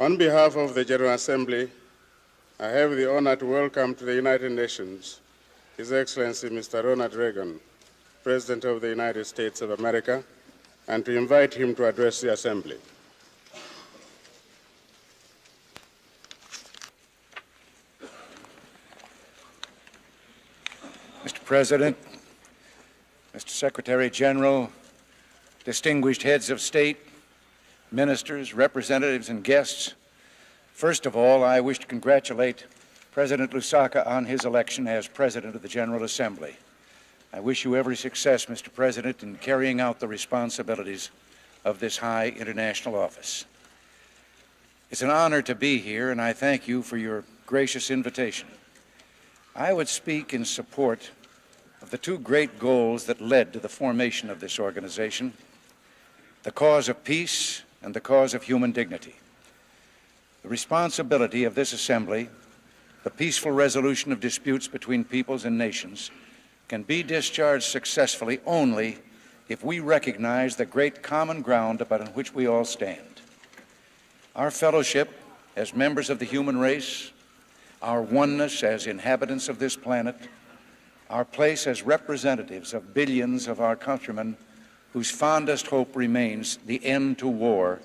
On behalf of the General Assembly, I have the honor to welcome to the United Nations His Excellency Mr. Ronald Reagan, President of the United States of America, and to invite him to address the Assembly. Mr. President, Mr. Secretary General, distinguished heads of state, ministers, representatives, and guests, first of all, I wish to congratulate President Lusaka on his election as President of the General Assembly. I wish you every success, Mr. President, in carrying out the responsibilities of this high international office. It's an honor to be here, and I thank you for your gracious invitation. I would speak in support of the two great goals that led to the formation of this organization, the cause of peace and the cause of human dignity. The responsibility of this assembly, the peaceful resolution of disputes between peoples and nations, can be discharged successfully only if we recognize the great common ground upon which we all stand. Our fellowship as members of the human race, our oneness as inhabitants of this planet, our place as representatives of billions of our countrymen whose fondest hope remains the end to war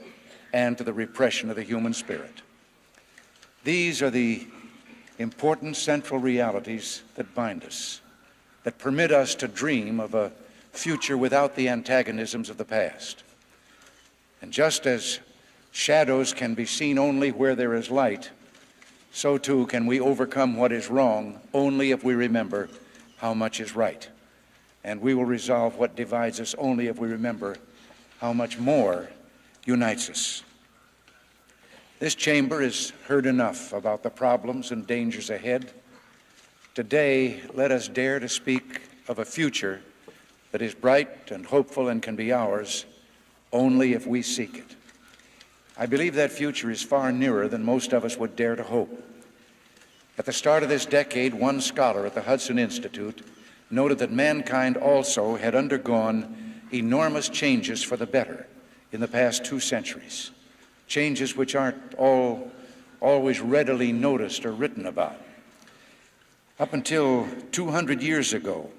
and to the repression of the human spirit. These are the important central realities that bind us, that permit us to dream of a future without the antagonisms of the past. And just as shadows can be seen only where there is light, so too can we overcome what is wrong only if we remember how much is right. And we will resolve what divides us only if we remember how much more unites us. This chamber has heard enough about the problems and dangers ahead. Today, let us dare to speak of a future that is bright and hopeful and can be ours only if we seek it. I believe that future is far nearer than most of us would dare to hope. At the start of this decade, one scholar at the Hudson Institute noted that mankind also had undergone enormous changes for the better in the past 2 centuries, changes which aren't always readily noticed or written about. Up until 200 years ago,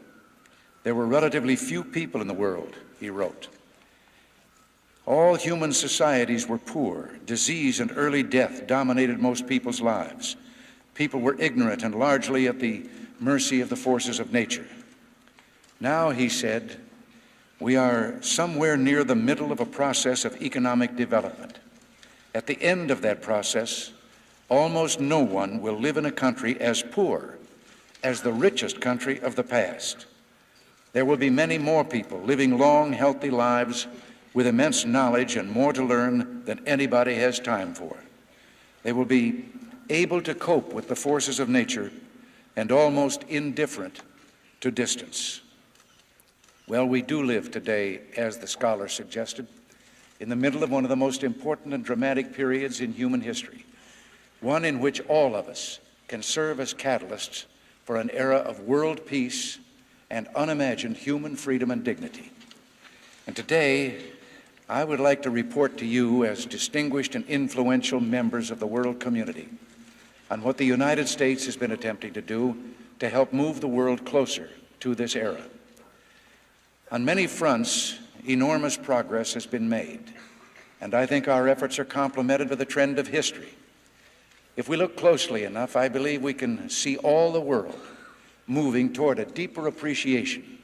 there were relatively few people in the world, he wrote. All human societies were poor. Disease and early death dominated most people's lives. People were ignorant and largely at the mercy of the forces of nature. Now, he said, we are somewhere near the middle of a process of economic development. At the end of that process, almost no one will live in a country as poor as the richest country of the past. There will be many more people living long, healthy lives with immense knowledge and more to learn than anybody has time for. They will be able to cope with the forces of nature and almost indifferent to distance. Well, we do live today, as the scholar suggested, in the middle of one of the most important and dramatic periods in human history, one in which all of us can serve as catalysts for an era of world peace and unimagined human freedom and dignity. And today, I would like to report to you as distinguished and influential members of the world community on what the United States has been attempting to do to help move the world closer to this era. On many fronts, enormous progress has been made, and I think our efforts are complemented by the trend of history. If we look closely enough, I believe we can see all the world moving toward a deeper appreciation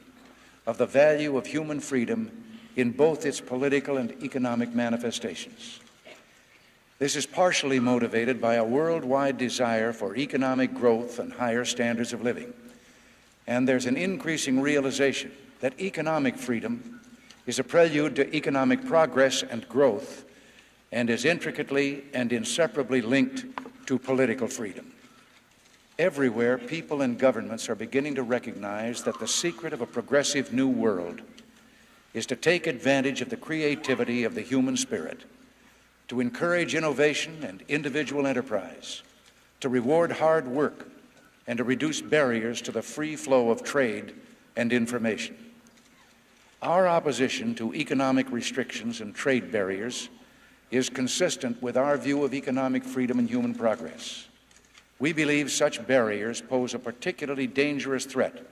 of the value of human freedom in both its political and economic manifestations. This is partially motivated by a worldwide desire for economic growth and higher standards of living. And there's an increasing realization that economic freedom is a prelude to economic progress and growth and is intricately and inseparably linked to political freedom. Everywhere, people and governments are beginning to recognize that the secret of a progressive new world is to take advantage of the creativity of the human spirit, to encourage innovation and individual enterprise, to reward hard work, and to reduce barriers to the free flow of trade and information. Our opposition to economic restrictions and trade barriers is consistent with our view of economic freedom and human progress. We believe such barriers pose a particularly dangerous threat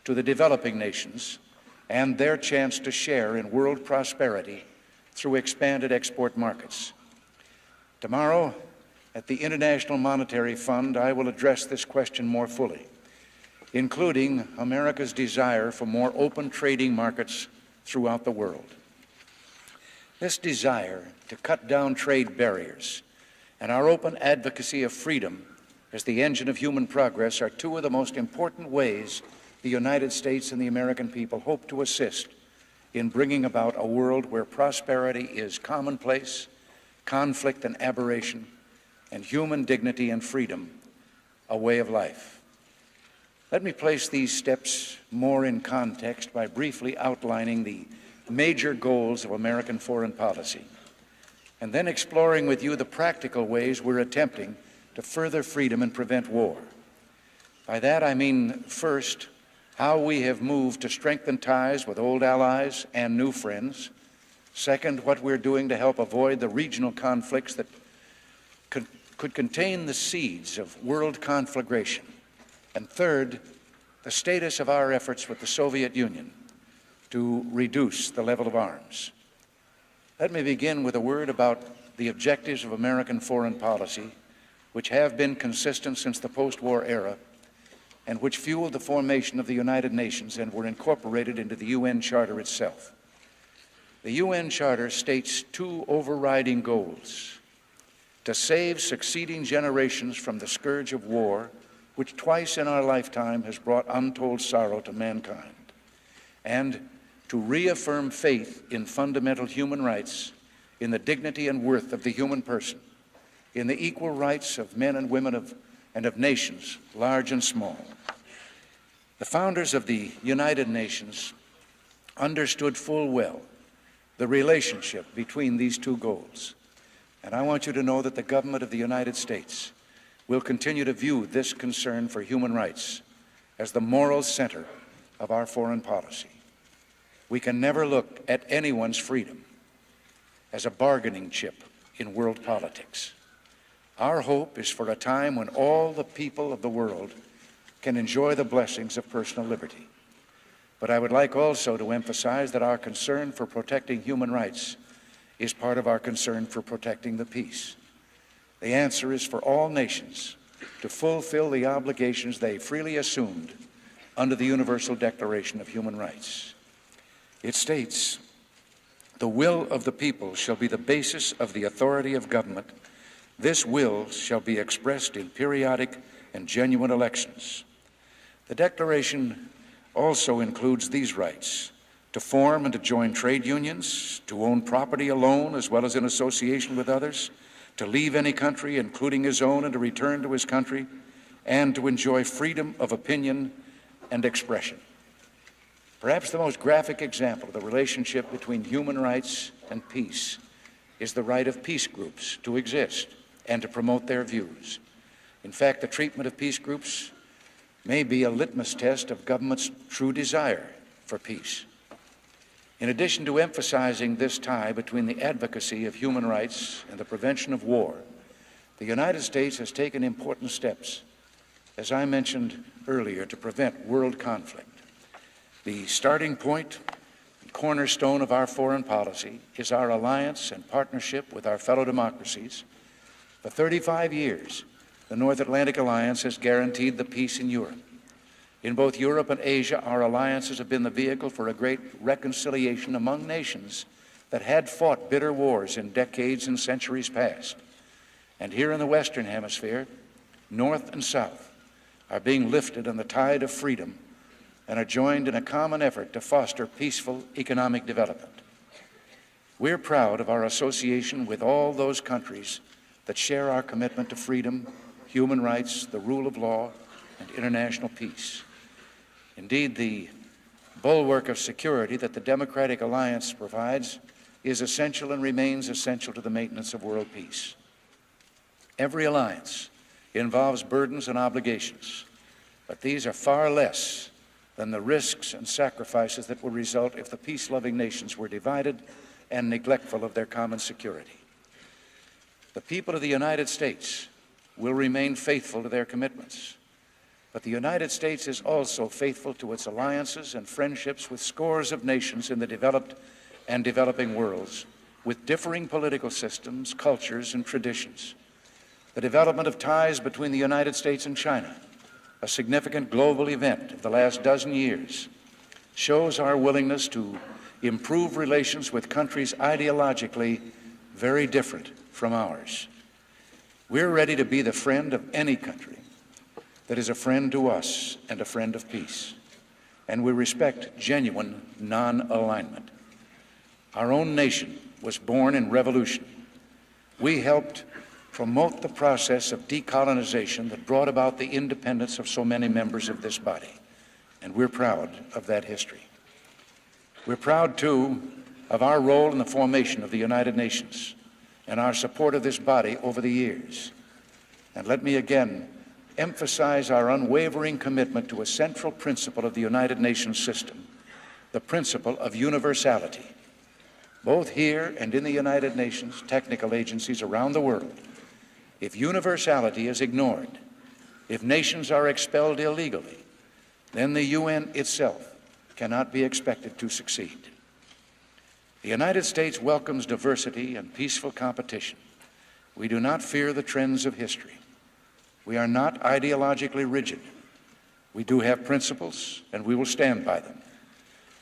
to the developing nations and their chance to share in world prosperity through expanded export markets. Tomorrow, at the International Monetary Fund, I will address this question more fully, including America's desire for more open trading markets throughout the world. This desire to cut down trade barriers and our open advocacy of freedom as the engine of human progress are two of the most important ways the United States and the American people hope to assist in bringing about a world where prosperity is commonplace, conflict an aberration, and human dignity and freedom a way of life. Let me place these steps more in context by briefly outlining the major goals of American foreign policy, and then exploring with you the practical ways we're attempting to further freedom and prevent war. By that I mean, first, how we have moved to strengthen ties with old allies and new friends. Second, what we're doing to help avoid the regional conflicts that could contain the seeds of world conflagration. And third, the status of our efforts with the Soviet Union to reduce the level of arms. Let me begin with a word about the objectives of American foreign policy, which have been consistent since the post-war era and which fueled the formation of the United Nations and were incorporated into the UN Charter itself. The UN Charter states two overriding goals: to save succeeding generations from the scourge of war, which twice in our lifetime has brought untold sorrow to mankind, and to reaffirm faith in fundamental human rights, in the dignity and worth of the human person, in the equal rights of men and women and of nations, large and small. The founders of the United Nations understood full well the relationship between these two goals. And I want you to know that the government of the United States will continue to view this concern for human rights as the moral center of our foreign policy. We can never look at anyone's freedom as a bargaining chip in world politics. Our hope is for a time when all the people of the world can enjoy the blessings of personal liberty. But I would like also to emphasize that our concern for protecting human rights is part of our concern for protecting the peace. The answer is for all nations to fulfill the obligations they freely assumed under the Universal Declaration of Human Rights. It states, "The will of the people shall be the basis of the authority of government. This will shall be expressed in periodic and genuine elections." The Declaration also includes these rights: to form and to join trade unions, to own property alone as well as in association with others, to leave any country, including his own, and to return to his country, and to enjoy freedom of opinion and expression. Perhaps the most graphic example of the relationship between human rights and peace is the right of peace groups to exist and to promote their views. In fact, the treatment of peace groups may be a litmus test of government's true desire for peace. In addition to emphasizing this tie between the advocacy of human rights and the prevention of war, the United States has taken important steps, as I mentioned earlier, to prevent world conflict. The starting point and cornerstone of our foreign policy is our alliance and partnership with our fellow democracies. For 35 years, the North Atlantic Alliance has guaranteed the peace in Europe. In both Europe and Asia, our alliances have been the vehicle for a great reconciliation among nations that had fought bitter wars in decades and centuries past. And here in the Western Hemisphere, North and South are being lifted on the tide of freedom and are joined in a common effort to foster peaceful economic development. We're proud of our association with all those countries that share our commitment to freedom, human rights, the rule of law, and international peace. Indeed, the bulwark of security that the Democratic Alliance provides is essential and remains essential to the maintenance of world peace. Every alliance involves burdens and obligations, but these are far less than the risks and sacrifices that would result if the peace-loving nations were divided and neglectful of their common security. The people of the United States will remain faithful to their commitments. But the United States is also faithful to its alliances and friendships with scores of nations in the developed and developing worlds, with differing political systems, cultures, and traditions. The development of ties between the United States and China, a significant global event of the last dozen years, shows our willingness to improve relations with countries ideologically very different from ours. We're ready to be the friend of any country that is a friend to us and a friend of peace, and we respect genuine non-alignment. Our own nation was born in revolution. We helped promote the process of decolonization that brought about the independence of so many members of this body, and we're proud of that history. We're proud, too, of our role in the formation of the United Nations and our support of this body over the years. And let me again emphasize our unwavering commitment to a central principle of the United Nations system, the principle of universality. Both here and in the United Nations technical agencies around the world, if universality is ignored, if nations are expelled illegally, then the UN itself cannot be expected to succeed. The United States welcomes diversity and peaceful competition. We do not fear the trends of history. We are not ideologically rigid. We do have principles, and we will stand by them.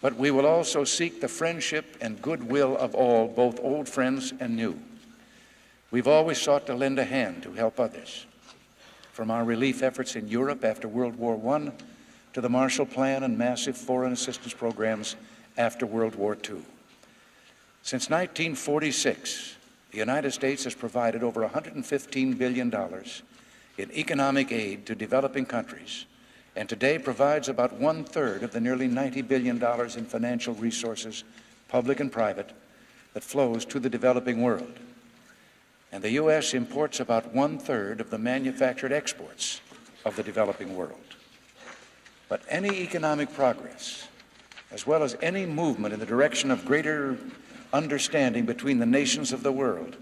But we will also seek the friendship and goodwill of all, both old friends and new. We've always sought to lend a hand to help others, from our relief efforts in Europe after World War I to the Marshall Plan and massive foreign assistance programs after World War II. Since 1946, the United States has provided over $115 billion in economic aid to developing countries, and today provides about 1/3 of the nearly $90 billion in financial resources, public and private, that flows to the developing world. And the U.S. imports about 1/3 of the manufactured exports of the developing world. But any economic progress, as well as any movement in the direction of greater understanding between the nations of the world,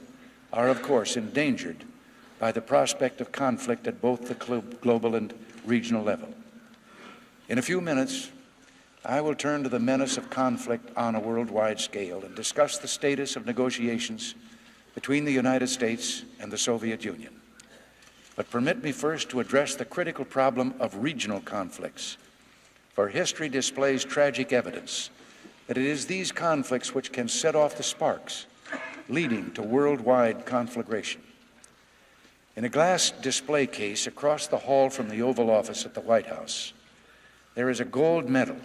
are of course endangered by the prospect of conflict at both the global and regional level. In a few minutes, I will turn to the menace of conflict on a worldwide scale and discuss the status of negotiations between the United States and the Soviet Union. But permit me first to address the critical problem of regional conflicts, for history displays tragic evidence that it is these conflicts which can set off the sparks, leading to worldwide conflagration. In a glass display case across the hall from the Oval Office at the White House, there is a gold medal,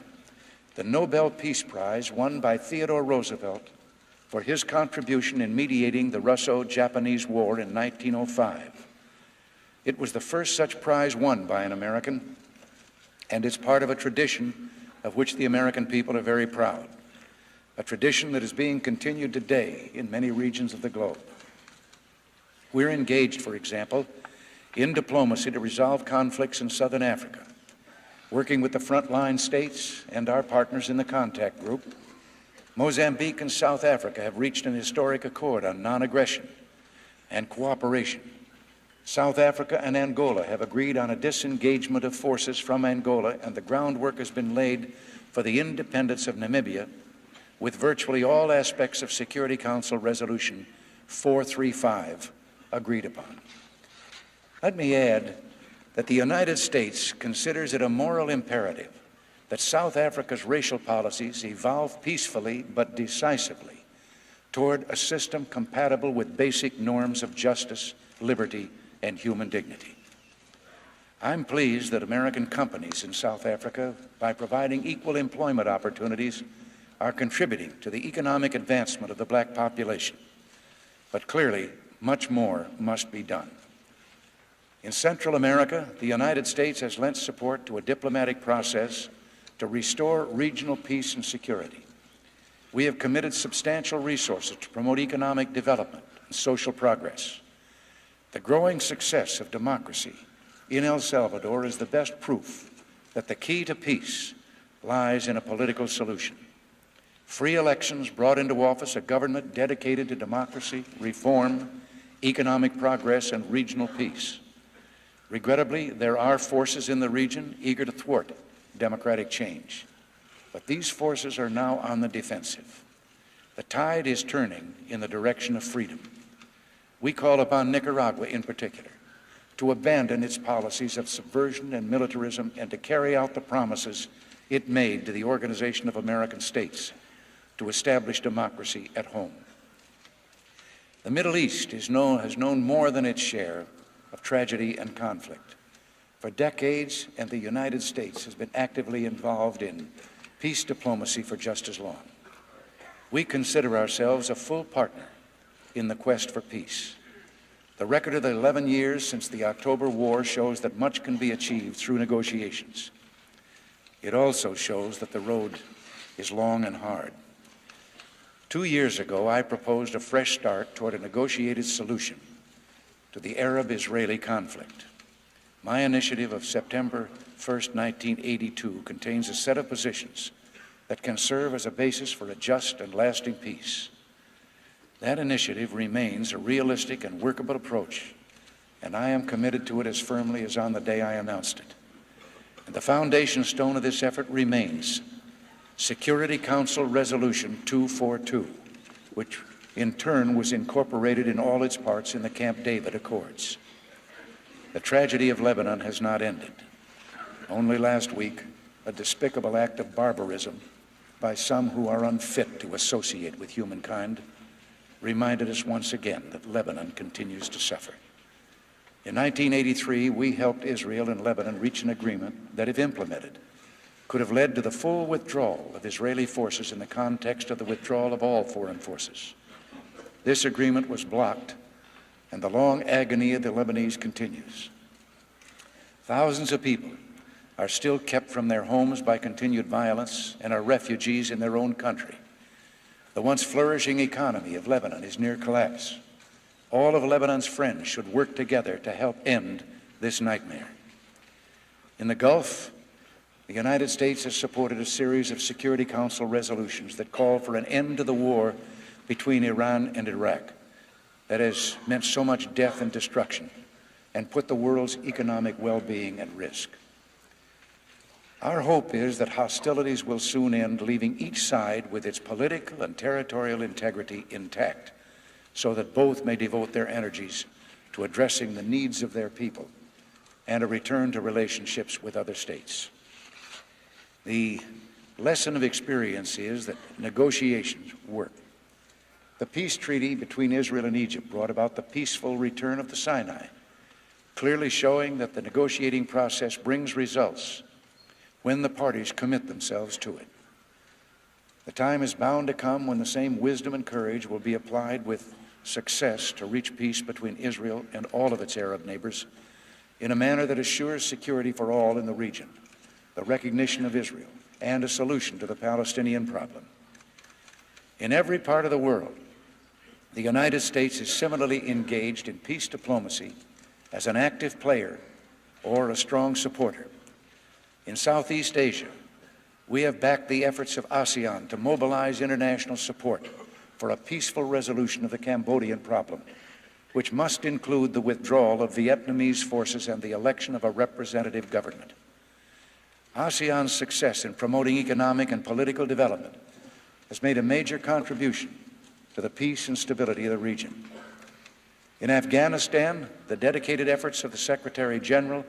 the Nobel Peace Prize won by Theodore Roosevelt for his contribution in mediating the Russo-Japanese War in 1905. It was the first such prize won by an American, and it's part of a tradition of which the American people are very proud, a tradition that is being continued today in many regions of the globe. We're engaged, for example, in diplomacy to resolve conflicts in Southern Africa, working with the frontline states and our partners in the contact group. Mozambique and South Africa have reached an historic accord on non-aggression and cooperation. South Africa and Angola have agreed on a disengagement of forces from Angola, and the groundwork has been laid for the independence of Namibia, with virtually all aspects of Security Council Resolution 435 agreed upon. Let me add that the United States considers it a moral imperative that South Africa's racial policies evolve peacefully but decisively toward a system compatible with basic norms of justice, liberty, and human dignity. I'm pleased that American companies in South Africa, by providing equal employment opportunities, are contributing to the economic advancement of the black population. But clearly, much more must be done. In Central America, the United States has lent support to a diplomatic process to restore regional peace and security. We have committed substantial resources to promote economic development and social progress. The growing success of democracy in El Salvador is the best proof that the key to peace lies in a political solution. Free elections brought into office a government dedicated to democracy, reform, economic progress, and regional peace. Regrettably, there are forces in the region eager to thwart democratic change, but these forces are now on the defensive. The tide is turning in the direction of freedom. We call upon Nicaragua in particular to abandon its policies of subversion and militarism and to carry out the promises it made to the Organization of American States to establish democracy at home. The Middle East has known more than its share of tragedy and conflict. For decades, and the United States has been actively involved in peace diplomacy for just as long. We consider ourselves a full partner in the quest for peace. The record of the 11 years since the October War shows that much can be achieved through negotiations. It also shows that the road is long and hard. 2 years ago, I proposed a fresh start toward a negotiated solution to the Arab-Israeli conflict. My initiative of September 1st, 1982 contains a set of positions that can serve as a basis for a just and lasting peace. That initiative remains a realistic and workable approach, and I am committed to it as firmly as on the day I announced it. And the foundation stone of this effort remains Security Council Resolution 242, which in turn was incorporated in all its parts in the Camp David Accords. The tragedy of Lebanon has not ended. Only last week, a despicable act of barbarism by some who are unfit to associate with humankind reminded us once again that Lebanon continues to suffer. In 1983, we helped Israel and Lebanon reach an agreement that, if implemented, could have led to the full withdrawal of Israeli forces in the context of the withdrawal of all foreign forces. This agreement was blocked, and the long agony of the Lebanese continues. Thousands of people are still kept from their homes by continued violence and are refugees in their own country. The once flourishing economy of Lebanon is near collapse. All of Lebanon's friends should work together to help end this nightmare. In the Gulf, the United States has supported a series of Security Council resolutions that call for an end to the war between Iran and Iraq that has meant so much death and destruction and put the world's economic well-being at risk. Our hope is that hostilities will soon end, leaving each side with its political and territorial integrity intact, so that both may devote their energies to addressing the needs of their people and a return to relationships with other states. The lesson of experience is that negotiations work. The peace treaty between Israel and Egypt brought about the peaceful return of the Sinai, clearly showing that the negotiating process brings results when the parties commit themselves to it. The time is bound to come when the same wisdom and courage will be applied with success to reach peace between Israel and all of its Arab neighbors in a manner that assures security for all in the region, the recognition of Israel, and a solution to the Palestinian problem. In every part of the world, the United States is similarly engaged in peace diplomacy as an active player or a strong supporter. In Southeast Asia, we have backed the efforts of ASEAN to mobilize international support for a peaceful resolution of the Cambodian problem, which must include the withdrawal of Vietnamese forces and the election of a representative government. ASEAN's success in promoting economic and political development has made a major contribution to the peace and stability of the region. In Afghanistan, the dedicated efforts of the Secretary General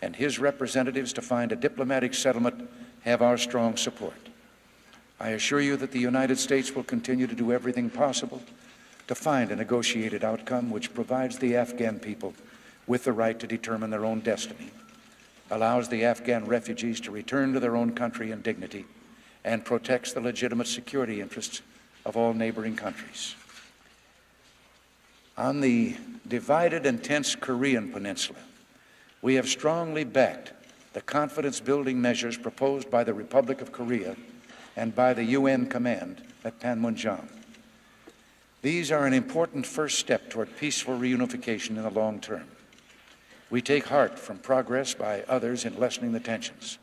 and his representatives to find a diplomatic settlement have our strong support. I assure you that the United States will continue to do everything possible to find a negotiated outcome which provides the Afghan people with the right to determine their own destiny, allows the Afghan refugees to return to their own country in dignity, and protects the legitimate security interests of all neighboring countries. On the divided and tense Korean Peninsula, we have strongly backed the confidence-building measures proposed by the Republic of Korea and by the UN command at Panmunjom. These are an important first step toward peaceful reunification in the long term. We take heart from progress by others in lessening the tensions,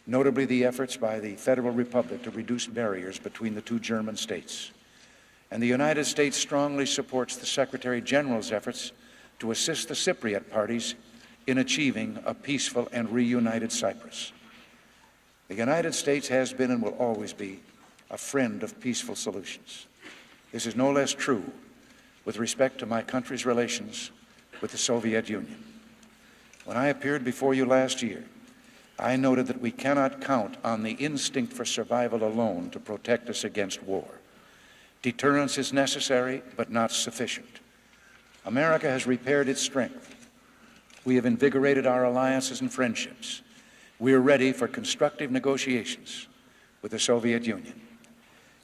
notably the efforts by the Federal Republic to reduce barriers between the two German states. and the United States strongly supports the Secretary General's efforts to assist the Cypriot parties in achieving a peaceful and reunited Cyprus. The United States has been and will always be a friend of peaceful solutions. This is no less true with respect to my country's relations with the Soviet Union. When I appeared before you last year, I noted that we cannot count on the instinct for survival alone to protect us against war. Deterrence is necessary, but not sufficient. America has repaired its strength. We have invigorated our alliances and friendships. We are ready for constructive negotiations with the Soviet Union.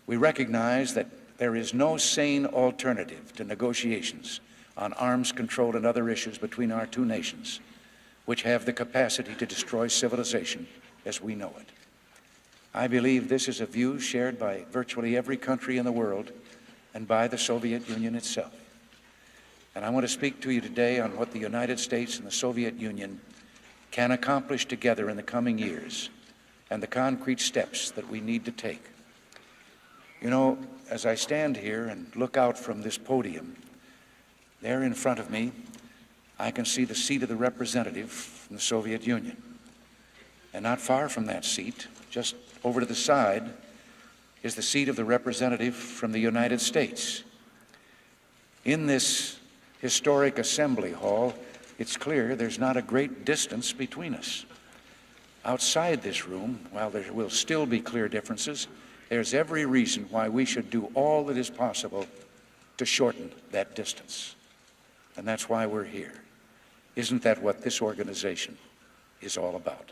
We recognize that there is no sane alternative to negotiations on arms control and other issues between our two nations, which have the capacity to destroy civilization as we know it. I believe this is a view shared by virtually every country in the world and by the Soviet Union itself. And I want to speak to you today on what the United States and the Soviet Union can accomplish together in the coming years and the concrete steps that we need to take. You know, as I stand here and look out from this podium, there in front of me, I can see the seat of the representative from the Soviet Union. And not far from that seat, just over to the side, is the seat of the representative from the United States. In this historic assembly hall, it's clear there's not a great distance between us. Outside this room, while there will still be clear differences, there's every reason why we should do all that is possible to shorten that distance. And that's why we're here. Isn't that what this organization is all about?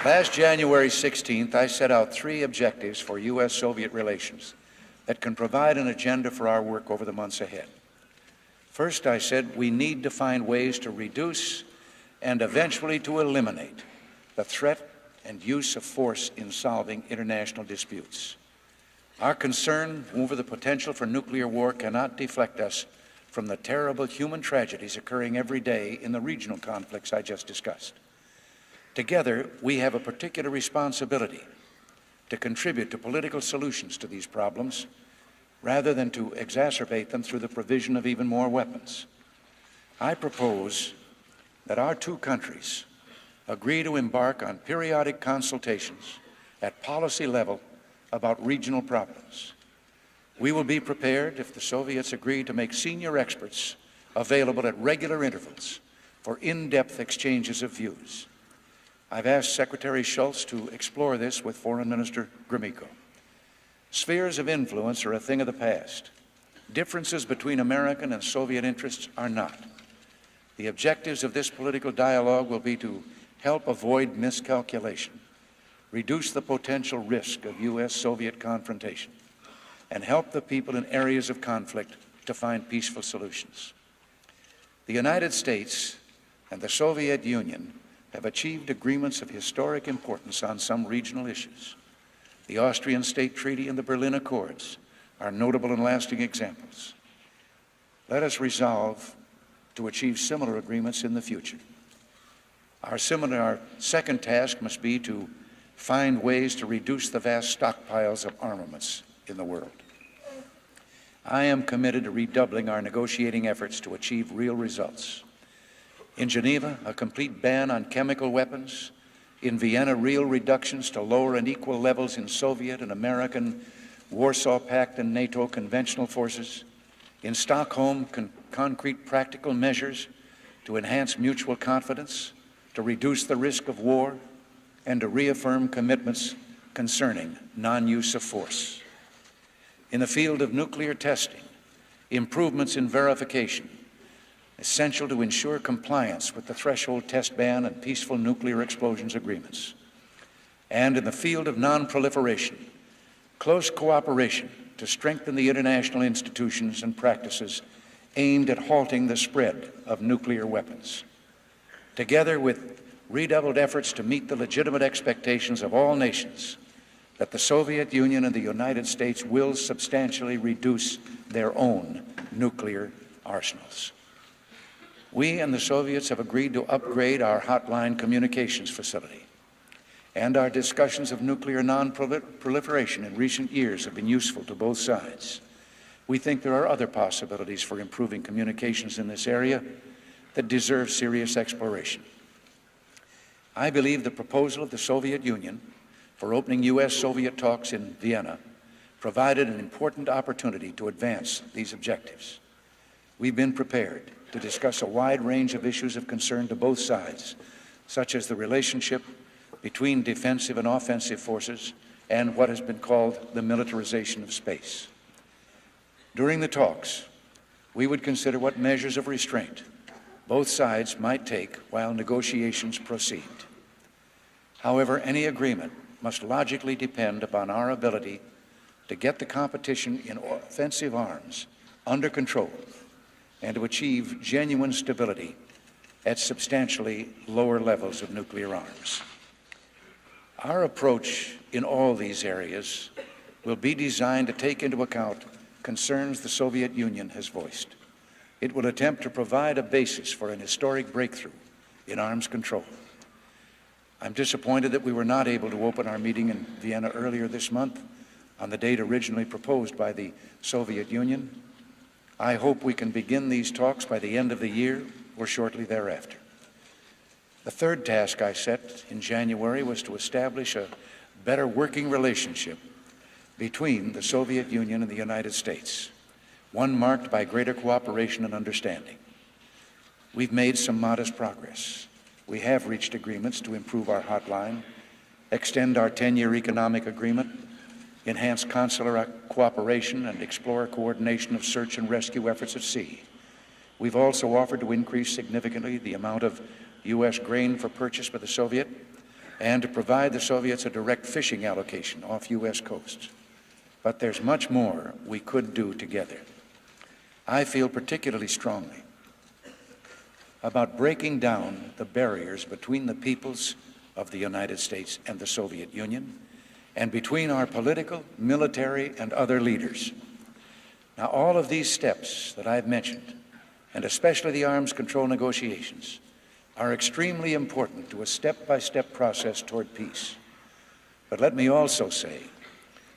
Last January 16th, I set out 3 objectives for U.S.-Soviet relations that can provide an agenda for our work over the months ahead. First, I said we need to find ways to reduce and eventually to eliminate the threat and use of force in solving international disputes. Our concern over the potential for nuclear war cannot deflect us from the terrible human tragedies occurring every day in the regional conflicts I just discussed. Together, we have a particular responsibility to contribute to political solutions to these problems rather than to exacerbate them through the provision of even more weapons. I propose that our 2 countries agree to embark on periodic consultations at policy level about regional problems. We will be prepared if the Soviets agree to make senior experts available at regular intervals for in-depth exchanges of views. I've asked Secretary Shultz to explore this with Foreign Minister Gromyko. Spheres of influence are a thing of the past. Differences between American and Soviet interests are not. The objectives of this political dialogue will be to help avoid miscalculation, reduce the potential risk of U.S.-Soviet confrontation, and help the people in areas of conflict to find peaceful solutions. The United States and the Soviet Union have achieved agreements of historic importance on some regional issues. The Austrian State Treaty and the Berlin Accords are notable and lasting examples. Let us resolve to achieve similar agreements in the future. Our second task must be to find ways to reduce the vast stockpiles of armaments in the world. I am committed to redoubling our negotiating efforts to achieve real results. In Geneva, a complete ban on chemical weapons. In Vienna, real reductions to lower and equal levels in Soviet and American Warsaw Pact and NATO conventional forces. In Stockholm, concrete practical measures to enhance mutual confidence, to reduce the risk of war, and to reaffirm commitments concerning non-use of force. In the field of nuclear testing, improvements in verification, essential to ensure compliance with the threshold test ban and peaceful nuclear explosions agreements. And in the field of non-proliferation, close cooperation to strengthen the international institutions and practices aimed at halting the spread of nuclear weapons. Together with redoubled efforts to meet the legitimate expectations of all nations that the Soviet Union and the United States will substantially reduce their own nuclear arsenals. We and the Soviets have agreed to upgrade our hotline communications facility, and our discussions of nuclear non-proliferation in recent years have been useful to both sides. We think there are other possibilities for improving communications in this area that deserve serious exploration. I believe the proposal of the Soviet Union for opening U.S.-Soviet talks in Vienna provided an important opportunity to advance these objectives. We've been prepared to discuss a wide range of issues of concern to both sides, such as the relationship between defensive and offensive forces and what has been called the militarization of space. During the talks, we would consider what measures of restraint both sides might take while negotiations proceed. However, any agreement must logically depend upon our ability to get the competition in offensive arms under control and to achieve genuine stability at substantially lower levels of nuclear arms. Our approach in all these areas will be designed to take into account concerns the Soviet Union has voiced. It will attempt to provide a basis for an historic breakthrough in arms control. I'm disappointed that we were not able to open our meeting in Vienna earlier this month on the date originally proposed by the Soviet Union. I hope we can begin these talks by the end of the year or shortly thereafter. The third task I set in January was to establish a better working relationship between the Soviet Union and the United States, one marked by greater cooperation and understanding. We've made some modest progress. We have reached agreements to improve our hotline, extend our 10-year economic agreement, enhance consular cooperation, and explore coordination of search and rescue efforts at sea. We've also offered to increase significantly the amount of U.S. grain for purchase by the Soviet and to provide the Soviets a direct fishing allocation off U.S. coasts. But there's much more we could do together. I feel particularly strongly about breaking down the barriers between the peoples of the United States and the Soviet Union and between our political, military, and other leaders. Now, all of these steps that I've mentioned, and especially the arms control negotiations, are extremely important to a step-by-step process toward peace. But let me also say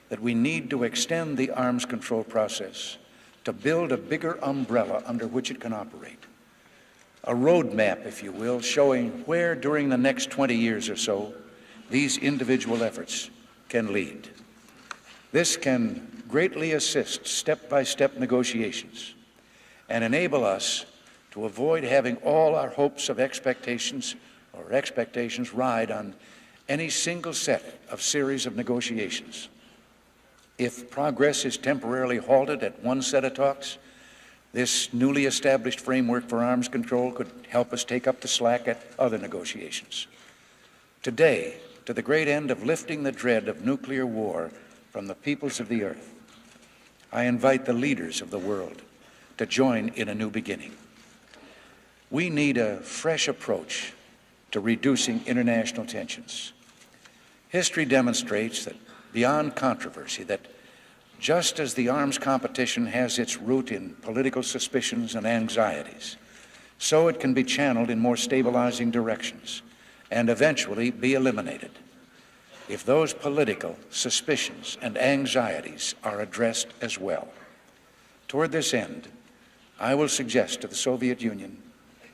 that we need to extend the arms control process to build a bigger umbrella under which it can operate. A roadmap, if you will, showing where during the next 20 years or so these individual efforts can lead. This can greatly assist step-by-step negotiations and enable us to avoid having all our hopes of expectations ride on any single set of series of negotiations. If progress is temporarily halted at one set of talks, this newly established framework for arms control could help us take up the slack at other negotiations. Today, to the great end of lifting the dread of nuclear war from the peoples of the earth, I invite the leaders of the world to join in a new beginning. We need a fresh approach to reducing international tensions. History demonstrates that beyond controversy that just as the arms competition has its root in political suspicions and anxieties, so it can be channeled in more stabilizing directions and eventually be eliminated if those political suspicions and anxieties are addressed as well. Toward this end, I will suggest to the Soviet Union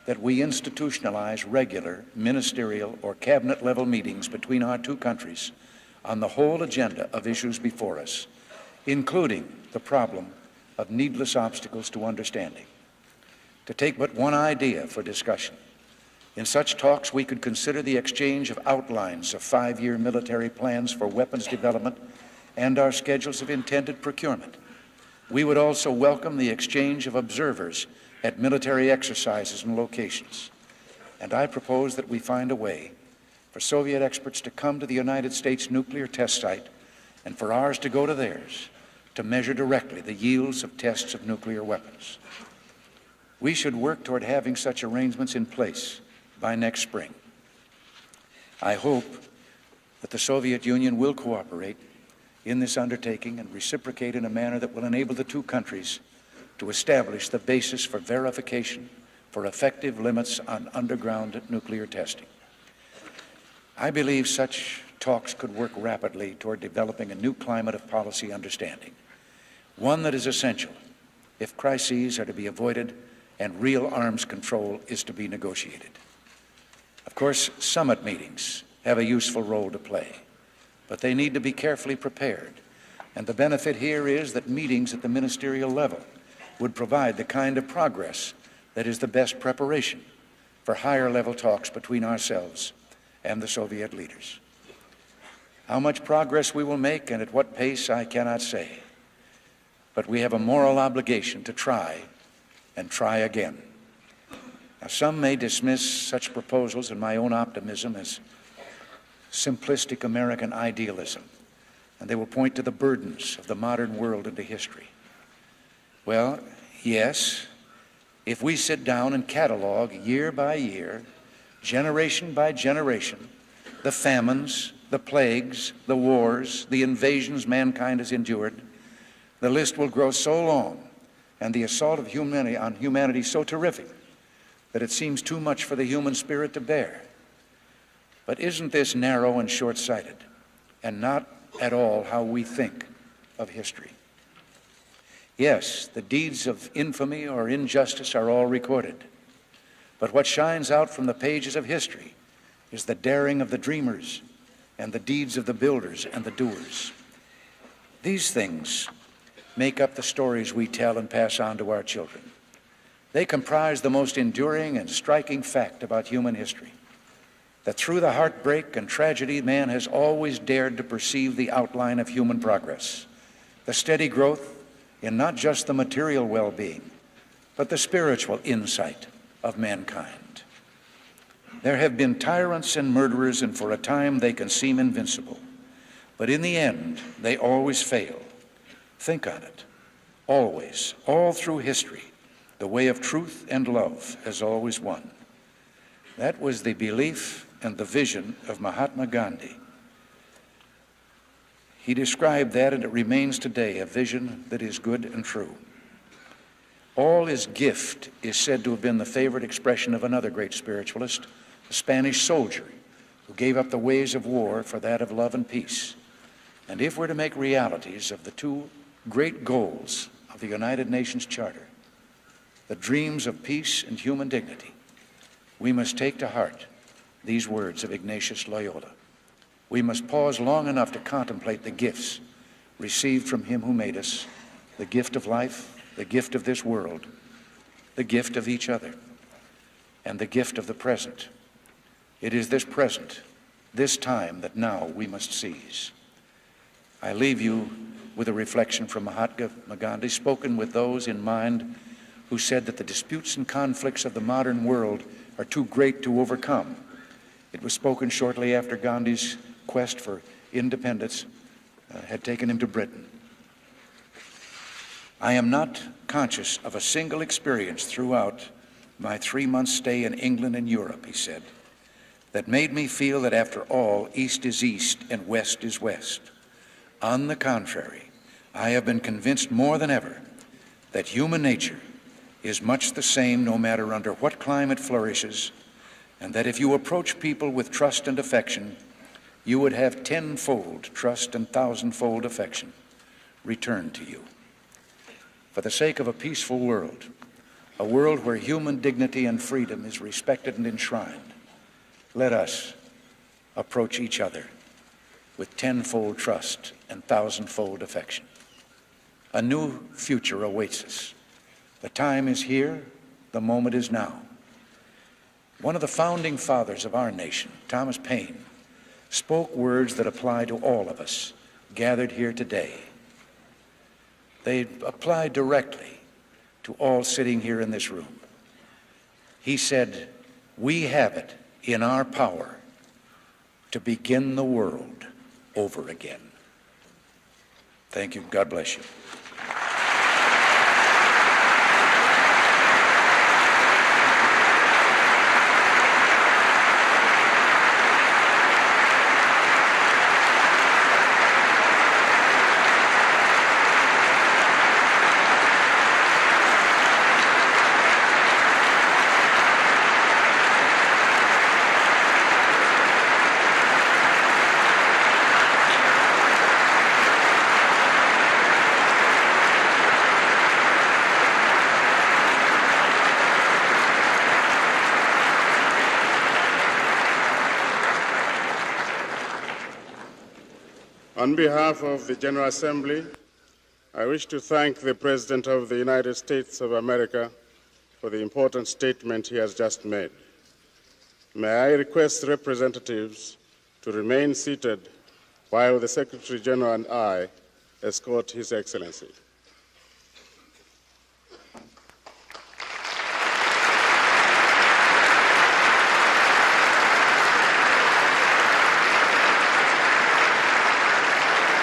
that we institutionalize regular ministerial or cabinet-level meetings between our two countries on the whole agenda of issues before us, including the problem of needless obstacles to understanding. To take but one idea for discussion, in such talks we could consider the exchange of outlines of 5-year military plans for weapons development and our schedules of intended procurement. We would also welcome the exchange of observers at military exercises and locations. And I propose that we find a way for Soviet experts to come to the United States nuclear test site and for ours to go to theirs to measure directly the yields of tests of nuclear weapons. We should work toward having such arrangements in place by next spring. I hope that the Soviet Union will cooperate in this undertaking and reciprocate in a manner that will enable the two countries to establish the basis for verification for effective limits on underground nuclear testing. I believe such talks could work rapidly toward developing a new climate of policy understanding, one that is essential if crises are to be avoided and real arms control is to be negotiated. Of course, summit meetings have a useful role to play, but they need to be carefully prepared. And the benefit here is that meetings at the ministerial level would provide the kind of progress that is the best preparation for higher level talks between ourselves and the Soviet leaders. How much progress we will make and at what pace, I cannot say. But we have a moral obligation to try and try again. Now, some may dismiss such proposals and my own optimism as simplistic American idealism, and they will point to the burdens of the modern world into history. Well, yes, if we sit down and catalog year by year, generation by generation, the famines, the plagues, the wars, the invasions mankind has endured, the list will grow so long and the assault of humanity on humanity so terrific that it seems too much for the human spirit to bear. But isn't this narrow and short-sighted and not at all how we think of history? Yes, the deeds of infamy or injustice are all recorded. But what shines out from the pages of history is the daring of the dreamers and the deeds of the builders and the doers. These things make up the stories we tell and pass on to our children. They comprise the most enduring and striking fact about human history, that through the heartbreak and tragedy, man has always dared to perceive the outline of human progress, the steady growth in not just the material well-being, but the spiritual insight of mankind. There have been tyrants and murderers, and for a time they can seem invincible. But in the end, they always fail. Think on it. Always, all through history, the way of truth and love has always won. That was the belief and the vision of Mahatma Gandhi. He described that, and it remains today a vision that is good and true. All his gift is said to have been the favorite expression of another great spiritualist, a Spanish soldier who gave up the ways of war for that of love and peace. And if we're to make realities of the two great goals of the United Nations Charter, the dreams of peace and human dignity, we must take to heart these words of Ignatius Loyola. We must pause long enough to contemplate the gifts received from him who made us, the gift of life, the gift of this world, the gift of each other, and the gift of the present. It is this present, this time, that now we must seize. I leave you with a reflection from Mahatma Gandhi, spoken with those in mind who said that the disputes and conflicts of the modern world are too great to overcome. It was spoken shortly after Gandhi's quest for independence had taken him to Britain. I am not conscious of a single experience throughout my 3-month stay in England and Europe, he said, that made me feel that after all, East is East and West is West. On the contrary, I have been convinced more than ever that human nature is much the same no matter under what climate flourishes, and that if you approach people with trust and affection, you would have tenfold trust and thousandfold affection returned to you. For the sake of a peaceful world, a world where human dignity and freedom is respected and enshrined, let us approach each other with tenfold trust and thousandfold affection. A new future awaits us. The time is here, the moment is now. One of the founding fathers of our nation, Thomas Paine, spoke words that apply to all of us gathered here today. They apply directly to all sitting here in this room. He said, "We have it in our power to begin the world over again." Thank you. God bless you. On behalf of the General Assembly, I wish to thank the President of the United States of America for the important statement he has just made. May I request representatives to remain seated while the Secretary General and I escort His Excellency.